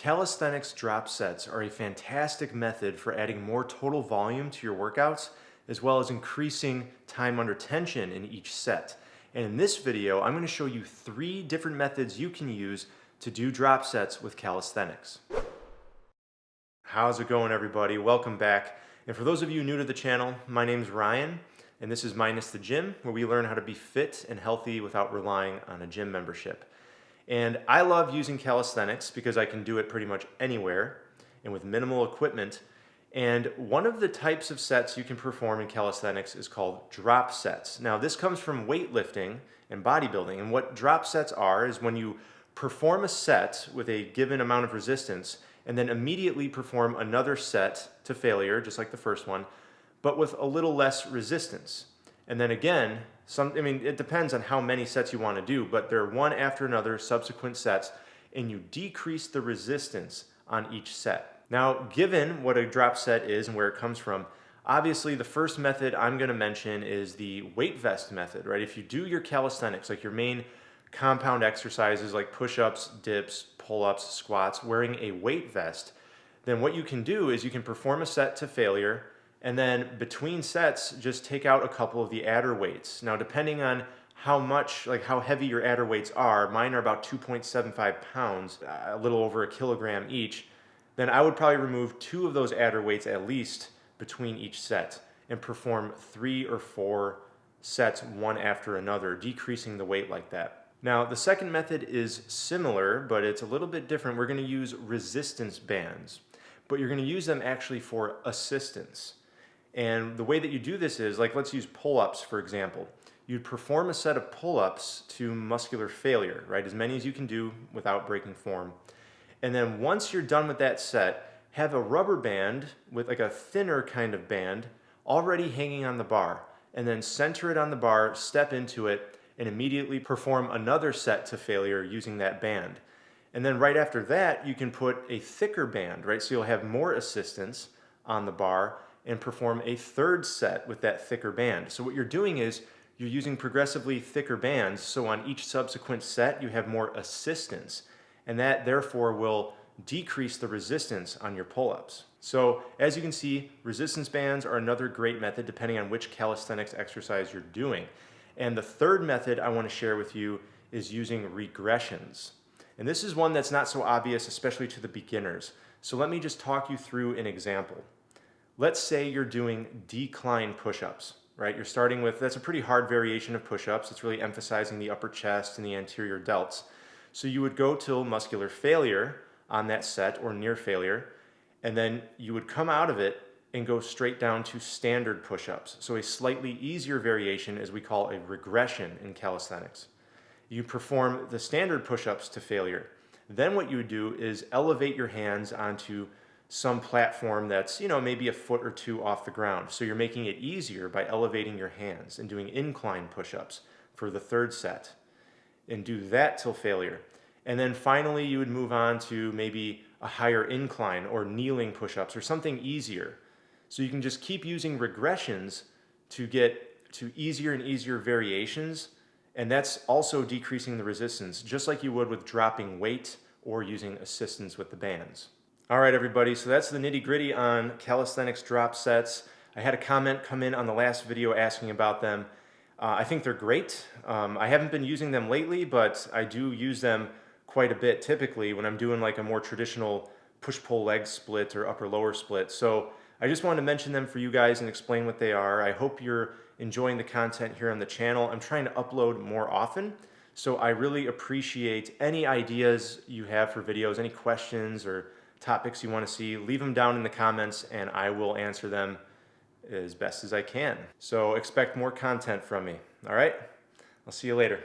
Calisthenics drop sets are a fantastic method for adding more total volume to your workouts, as well as increasing time under tension in each set. And in this video, I'm going to show you 3 different methods you can use to do drop sets with calisthenics. How's it going, everybody? Welcome back. And for those of you new to the channel, my name's Ryan, and this is Minus the Gym, where we learn how to be fit and healthy without relying on a gym membership. And I love using calisthenics because I can do it pretty much anywhere and with minimal equipment. And one of the types of sets you can perform in calisthenics is called drop sets. Now, this comes from weightlifting and bodybuilding. And what drop sets are is when you perform a set with a given amount of resistance and then immediately perform another set to failure, just like the first one, but with a little less resistance. And then again, it depends on how many sets you want to do, but they're one after another subsequent sets, and you decrease the resistance on each set. Now, given what a drop set is and where it comes from, obviously the first method I'm going to mention is the weight vest method, right? If you do your calisthenics, like your main compound exercises like push-ups, dips, pull-ups, squats, wearing a weight vest, then what you can do is you can perform a set to failure, and then between sets, just take out a couple of the adder weights. Now, depending on how heavy your adder weights are, mine are about 2.75 pounds, a little over 1 kilogram each, then I would probably remove 2 of those adder weights at least between each set and perform 3 or 4 sets one after another, decreasing the weight like that. Now, the second method is similar, but it's a little bit different. We're gonna use resistance bands, but you're gonna use them actually for assistance. And the way that you do this is, like, let's use pull-ups, for example. You'd perform a set of pull-ups to muscular failure, right? As many as you can do without breaking form. And then once you're done with that set, have a rubber band with like a thinner kind of band already hanging on the bar. And then center it on the bar, step into it, and immediately perform another set to failure using that band. And then right after that, you can put a thicker band, right? So you'll have more assistance on the bar and perform a third set with that thicker band. So what you're doing is you're using progressively thicker bands, so on each subsequent set you have more assistance, and that therefore will decrease the resistance on your pull-ups. So as you can see, resistance bands are another great method depending on which calisthenics exercise you're doing. And the third method I want to share with you is using regressions. And this is one that's not so obvious, especially to the beginners. So let me just talk you through an example. Let's say you're doing decline push-ups, right? You're starting with, that's a pretty hard variation of push-ups. It's really emphasizing the upper chest and the anterior delts. So you would go till muscular failure on that set or near failure, and then you would come out of it and go straight down to standard push-ups. So a slightly easier variation is we call a regression in calisthenics. You perform the standard push-ups to failure. Then what you would do is elevate your hands onto some platform that's, maybe a foot or 2 off the ground. So you're making it easier by elevating your hands and doing incline push-ups for the third set, and do that till failure. And then finally you would move on to maybe a higher incline or kneeling push-ups or something easier. So you can just keep using regressions to get to easier and easier variations, and that's also decreasing the resistance, just like you would with dropping weight or using assistance with the bands. All right, everybody, so that's the nitty-gritty on calisthenics drop sets. I had a comment come in on the last video asking about them. I think they're great. I haven't been using them lately, but I do use them quite a bit typically when I'm doing like a more traditional push-pull leg split or upper-lower split. So I just wanted to mention them for you guys and explain what they are. I hope you're enjoying the content here on the channel. I'm trying to upload more often, so I really appreciate any ideas you have for videos, any questions or topics you want to see. Leave them down in the comments and I will answer them as best as I can. So expect more content from me. All right? I'll see you later.